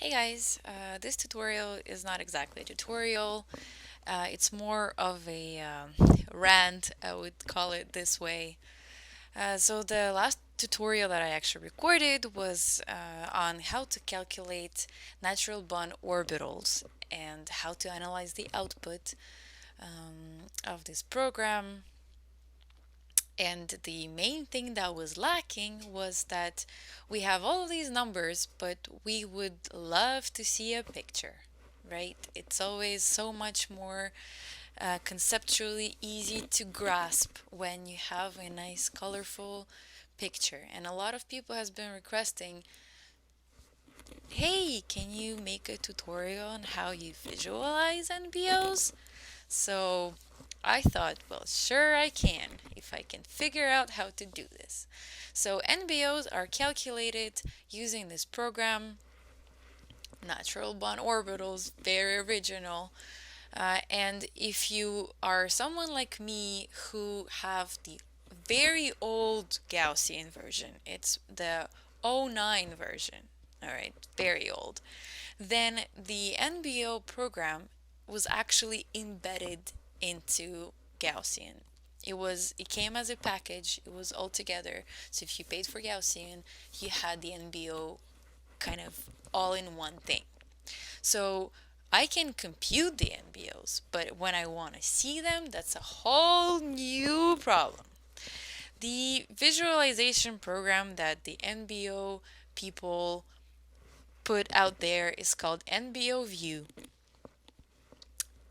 Hey guys, this tutorial is not exactly a tutorial. It's more of a rant, I would call it this way. So the last tutorial that I actually recorded was on how to calculate natural bond orbitals and how to analyze the output of this program. And the main thing that was lacking was that we have all of these numbers, but we would love to see a picture, right? It's always so much more conceptually easy to grasp when you have a nice colorful picture. And a lot of people has been requesting, hey, can you make a tutorial on how you visualize NBOs? So I thought, well, sure I can, if I can figure out how to do this. So NBOs are calculated using this program, natural bond orbitals, very original. And if you are someone like me who have the very old Gaussian version, it's the '09 version, all right, very old, then the NBO program was actually embedded into Gaussian. It came as a package, it was all together. So if you paid for Gaussian, you had the NBO kind of all in one thing. So I can compute the NBOs, but when I want to see them, that's a whole new problem. The visualization program that the NBO people put out there is called NBO View.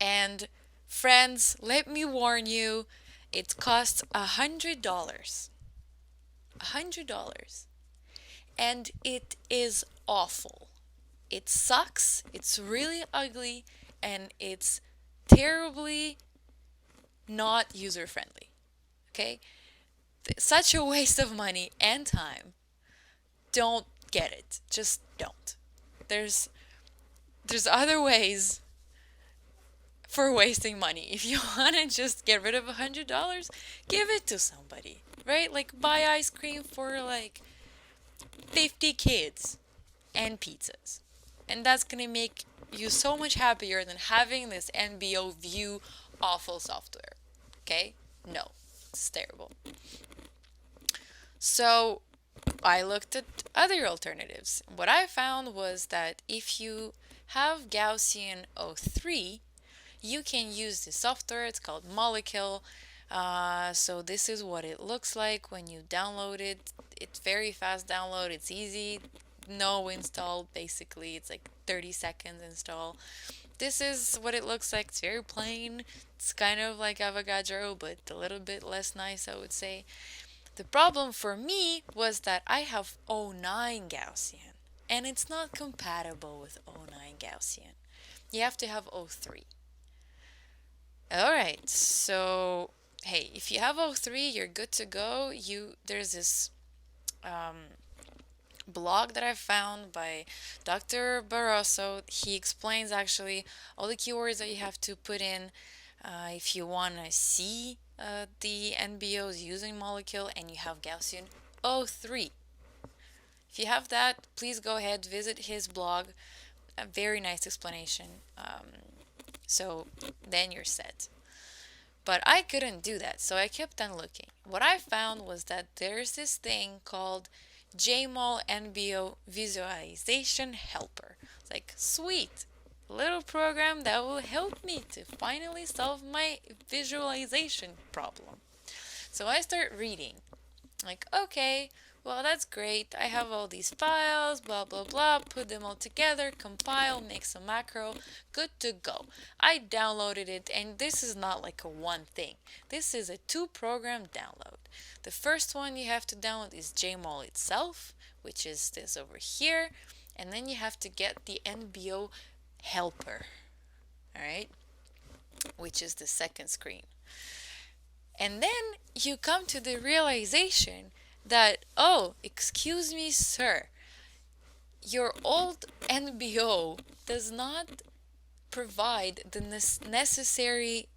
And friends, let me warn you, it costs $100. $100. And it is awful. It sucks, it's really ugly, and it's terribly not user friendly. Okay? Such a waste of money and time. Don't get it. Just don't. There's there's other ways for wasting money. If you want to just get rid of $100, give it to somebody, right? Like buy ice cream for like 50 kids and pizzas. And that's going to make you so much happier than having this NBO View awful software. Okay? No, it's terrible. So I looked at other alternatives. What I found was that if you have Gaussian '03, you can use the software. It's called Molekel. So this is what it looks like when you download it. It's very fast download. It's easy. No install. Basically, it's like 30 seconds install. This is what it looks like. It's very plain. It's kind of like Avogadro, but a little bit less nice, I would say. The problem for me was that I have '09 Gaussian, and it's not compatible with '09 Gaussian. You have to have '03. Alright, so hey, if you have '03, you're good to go. There's this blog that I found by Dr. Barroso. He explains actually all the keywords that you have to put in if you want to see the NBOs using Molekel and you have Gaussian '03. If you have that, please go ahead, visit his blog. A very nice explanation. So then you're set. But I couldn't do that, so I kept on looking. What I found was that there's this thing called Jmol NBO Visualization Helper. It's like, sweet, little program that will help me to finally solve my visualization problem. So I start reading. Like, okay, well, that's great. I have all these files, blah, blah, blah. Put them all together, compile, make some macro. Good to go. I downloaded it, and this is not like a one thing. This is a two-program download. The first one you have to download is Jmol itself, which is this over here. And then you have to get the NBO helper, all right, which is the second screen. And then you come to the realization that, oh, excuse me, sir, your old NBO does not provide the necessary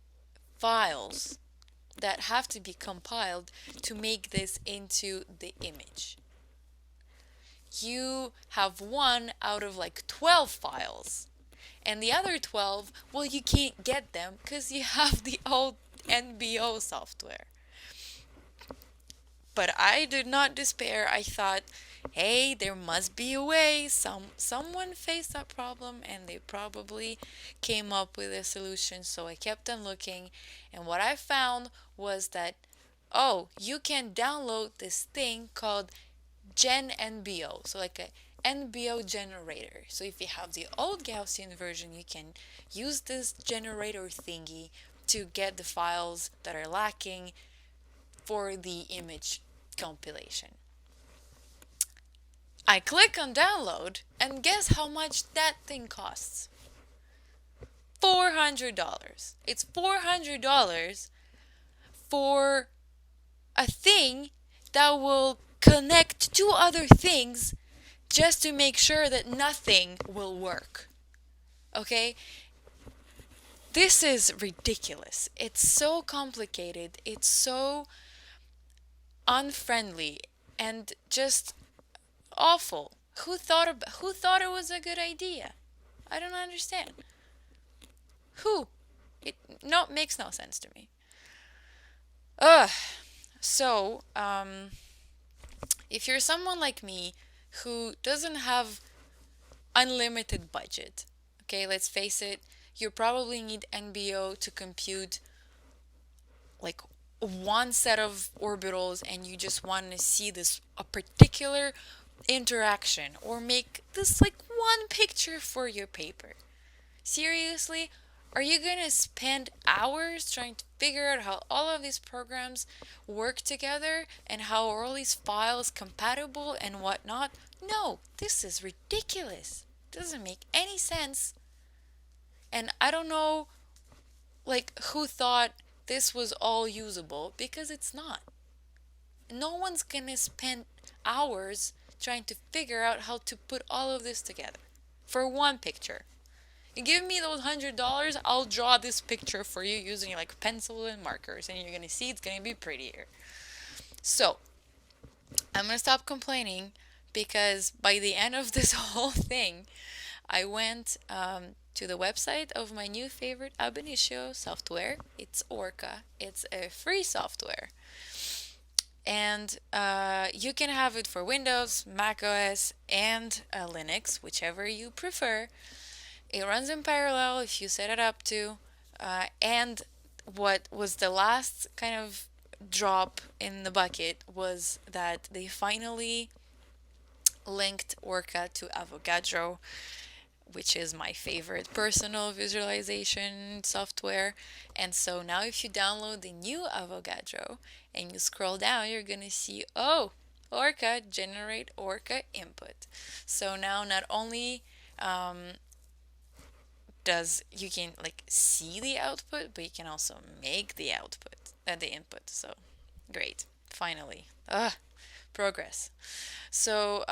files that have to be compiled to make this into the image. you have one out of like 12 files. And the other 12, well, you can't get them because you have the old NBO software. But I did not despair. I thought, hey, there must be a way. Someone faced that problem and they probably came up with a solution. So I kept on looking, and what I found was that, oh, you can download this thing called Gen NBO. So like a NBO generator. So if you have the old Gaussian version, you can use this generator thingy to get the files that are lacking for the image compilation. I click on download, and guess how much that thing costs? $400. It's $400 for a thing that will connect two other things just to make sure that nothing will work. Okay? This is ridiculous. It's so complicated. It's so unfriendly and just awful. Who thought it was a good idea? I don't understand. Who? It no makes no sense to me. Ugh. So, if you're someone like me who doesn't have unlimited budget, okay, let's face it, you probably need NBO to compute like one set of orbitals and you just want to see this a particular interaction or make this like one picture for your paper. Seriously? Are you gonna spend hours trying to figure out how all of these programs work together and how are all these files compatible and whatnot? No, this is ridiculous. Doesn't make any sense. And I don't know like who thought this was all usable because it's not. No one's gonna spend hours trying to figure out how to put all of this together for one picture. You give me those $100, I'll draw this picture for you using like pencil and markers, and you're gonna see it's gonna be prettier. So, I'm gonna stop complaining because by the end of this whole thing, I went to the website of my new favorite ab initio software. It's Orca. It's a free software. And you can have it for Windows, Mac OS, and Linux, whichever you prefer. It runs in parallel if you set it up to. And what was the last kind of drop in the bucket was that they finally linked Orca to Avogadro, which is my favorite personal visualization software. And so now if you download the new Avogadro and you scroll down, you're going to see, oh, Orca, generate Orca input. So now not only does you can like see the output, but you can also make the output, the input. So great, finally. Progress. So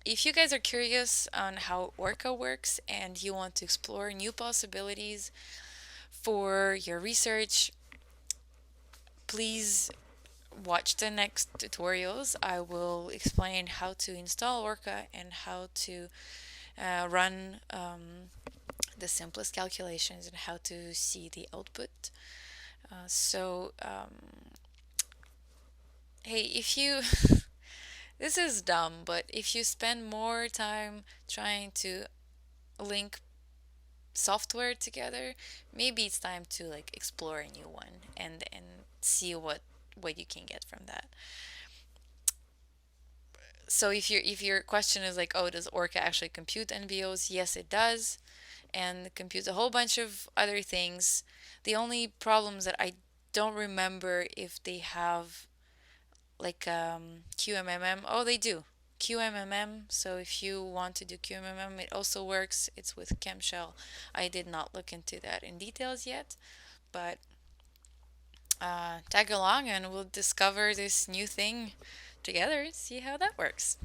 if you guys are curious on how Orca works and you want to explore new possibilities for your research, please watch the next tutorials. I will explain how to install Orca and how to run the simplest calculations and how to see the output. Hey, if you this is dumb, but if you spend more time trying to link software together, maybe it's time to like explore a new one and see what you can get from that. So if your question is like, oh, does Orca actually compute NBOs? Yes, it does, and computes a whole bunch of other things. The only problems that I don't remember if they have like QMMM. Oh, they do. QMMM. So if you want to do QMMM, it also works. It's with Chemshell. I did not look into that in details yet, but tag along and we'll discover this new thing together and see how that works.